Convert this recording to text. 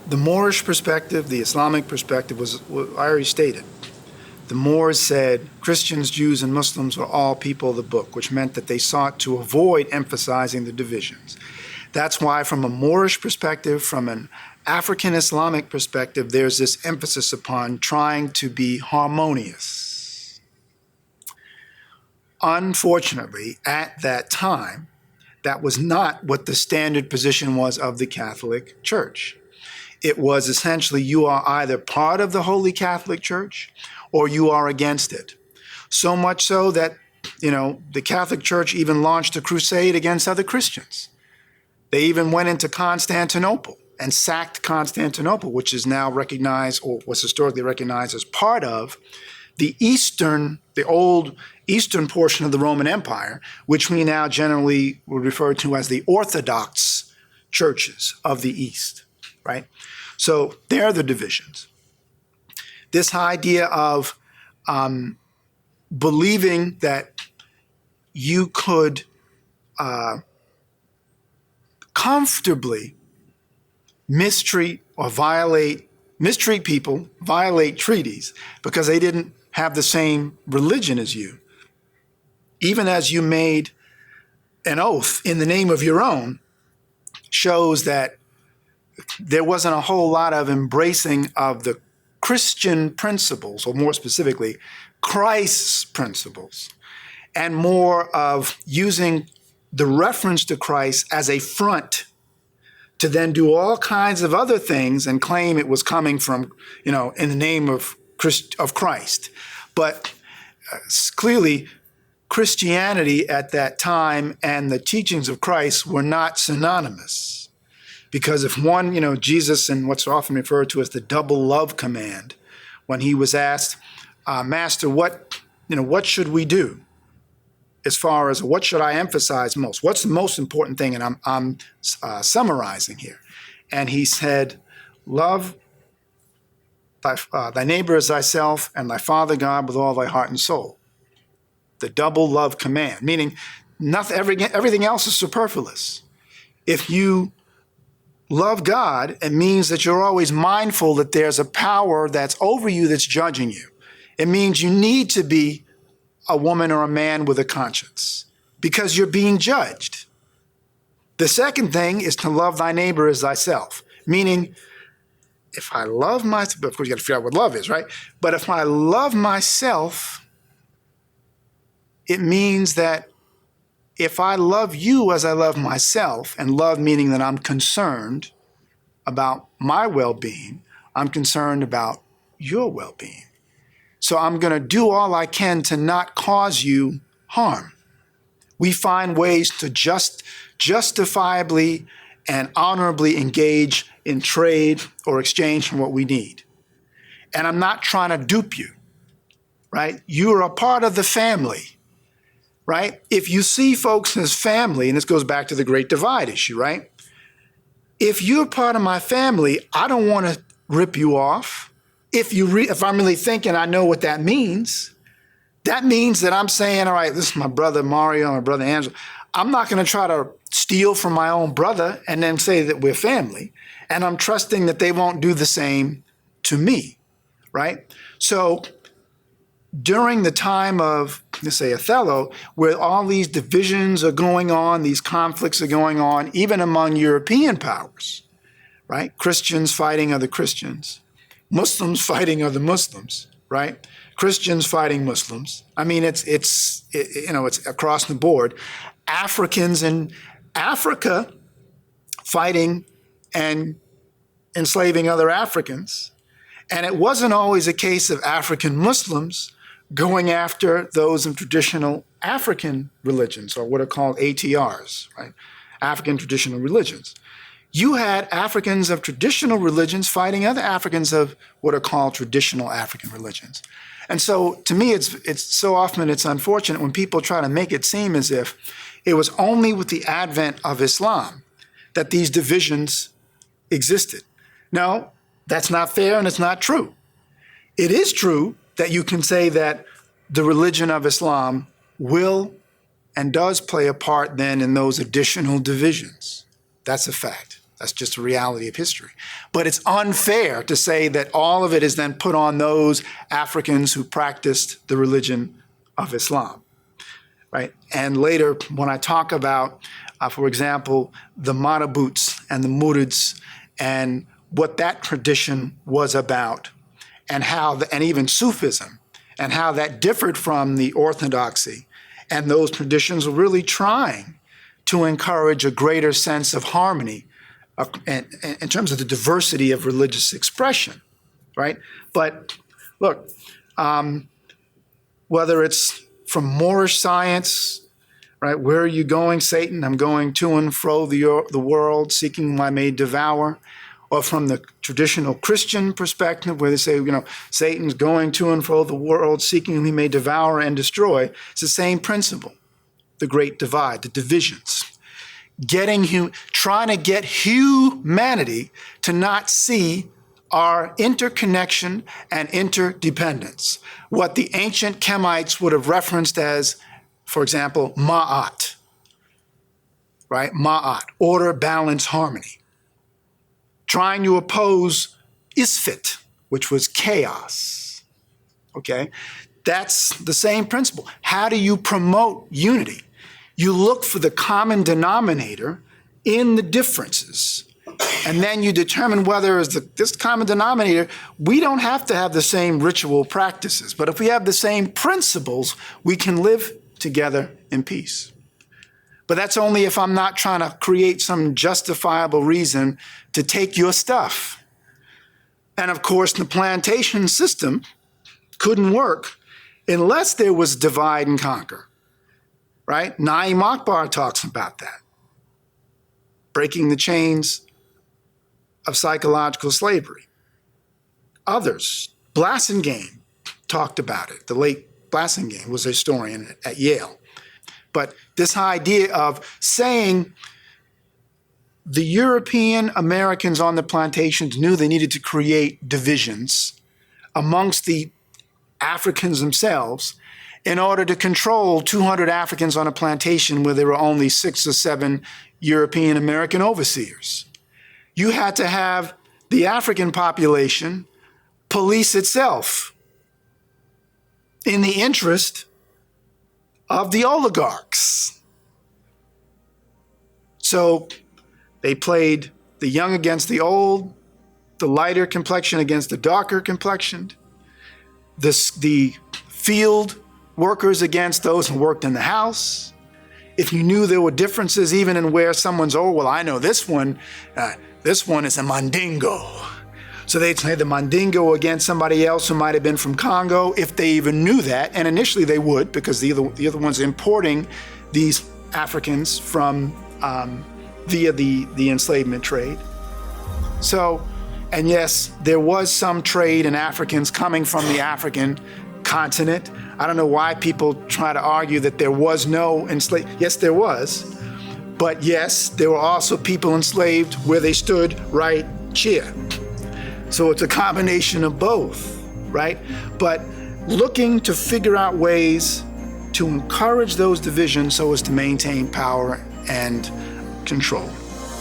The Moorish perspective, the Islamic perspective was I already stated. The Moors said Christians, Jews, and Muslims were all people of the book, which meant that they sought to avoid emphasizing the divisions. That's why from a Moorish perspective, from an African Islamic perspective, there's this emphasis upon trying to be harmonious. Unfortunately, at that time, that was not what the standard position was of the Catholic Church. It was essentially you are either part of the Holy Catholic Church or you are against it. So much so that, the Catholic Church even launched a crusade against other Christians. They even went into Constantinople and sacked Constantinople, which is now recognized or was historically recognized as part of the old Eastern portion of the Roman Empire, which we now generally would refer to as the Orthodox churches of the East, right? So there are the divisions. This idea of believing that you could comfortably mistreat people, violate treaties because they didn't have the same religion as you, even as you made an oath in the name of your own, shows that there wasn't a whole lot of embracing of the Christian principles, or more specifically, Christ's principles, and more of using the reference to Christ as a front to then do all kinds of other things and claim it was coming from, in the name of Christ. But clearly, Christianity at that time and the teachings of Christ were not synonymous. Because if one, Jesus in what's often referred to as the double love command, when he was asked, Master, what should we do? As far as what should I emphasize most? What's the most important thing? And I'm summarizing here. And he said, love thy neighbor as thyself and thy Father God with all thy heart and soul. The double love command, meaning everything else is superfluous. If you love God, it means that you're always mindful that there's a power that's over you that's judging you. It means you need to be a woman or a man with a conscience because you're being judged. The second thing is to love thy neighbor as thyself, meaning if I love myself, of course you got to figure out what love is, right? But if I love myself, it means that if I love you as I love myself, and love meaning that I'm concerned about my well-being, I'm concerned about your well-being. So I'm going to do all I can to not cause you harm. We find ways to justifiably and honorably engage in trade or exchange for what we need. And I'm not trying to dupe you, right? You're a part of the family, right? If you see folks as family, and this goes back to the Great Divide issue, right? If you're part of my family, I don't want to rip you off. If I'm really thinking I know what that means that I'm saying, all right, this is my brother Mario, my brother Angelo. I'm not going to try to steal from my own brother and then say that we're family. And I'm trusting that they won't do the same to me, right? So during the time of, let's say, Othello, where all these divisions are going on, these conflicts are going on, even among European powers, right? Christians fighting other Christians, Muslims fighting other Muslims, right? Christians fighting Muslims. I mean, it's across the board. Africans in Africa fighting and enslaving other Africans. And it wasn't always a case of African Muslims going after those in traditional African religions, or what are called ATRs, right? African traditional religions. You had Africans of traditional religions fighting other Africans of what are called traditional African religions. And so to me, it's so often it's unfortunate when people try to make it seem as if it was only with the advent of Islam that these divisions existed. No, that's not fair and it's not true. It is true that you can say that the religion of Islam will and does play a part then in those additional divisions. That's a fact. That's just a reality of history. But it's unfair to say that all of it is then put on those Africans who practiced the religion of Islam, right? And later, when I talk about, for example, the Marabouts and the Murids and what that tradition was about, and how, and even Sufism, and how that differed from the orthodoxy, and those traditions were really trying to encourage a greater sense of harmony in terms of the diversity of religious expression, right? But look, whether it's from Moorish science, right? Where are you going, Satan? I'm going to and fro the world, seeking whom I may devour. Or from the traditional Christian perspective, where they say, Satan's going to and fro the world, seeking whom he may devour and destroy. It's the same principle, the great divide, the divisions. Trying to get humanity to not see our interconnection and interdependence. What the ancient Kemites would have referenced as, for example, Ma'at, right? Ma'at, order, balance, harmony. Trying to oppose Isfit, which was chaos, okay? That's the same principle. How do you promote unity? You look for the common denominator in the differences, and then you determine whether as this common denominator, we don't have to have the same ritual practices, but if we have the same principles, we can live together in peace. But that's only if I'm not trying to create some justifiable reason to take your stuff. And of course, the plantation system couldn't work unless there was divide and conquer, right? Naim Akbar talks about that. Breaking the chains of psychological slavery. Others, Blassingame talked about it. The late Blassingame was a historian at Yale. But this idea of saying the European Americans on the plantations knew they needed to create divisions amongst the Africans themselves in order to control 200 Africans on a plantation where there were only 6 or 7 European American overseers. You had to have the African population police itself in the interest of the oligarchs. So they played the young against the old, the lighter complexion against the darker complexioned, the field workers against those who worked in the house. If you knew there were differences even in where someone's, I know this one is a Mandingo. So they'd play the Mandingo against somebody else who might have been from Congo, if they even knew that. And initially they would, because the other ones importing these Africans from via the enslavement trade. So, and yes, there was some trade in Africans coming from the African continent. I don't know why people try to argue that there was no enslavement. Yes, there was. But yes, there were also people enslaved where they stood right here. So it's a combination of both, right? But looking to figure out ways to encourage those divisions so as to maintain power and control.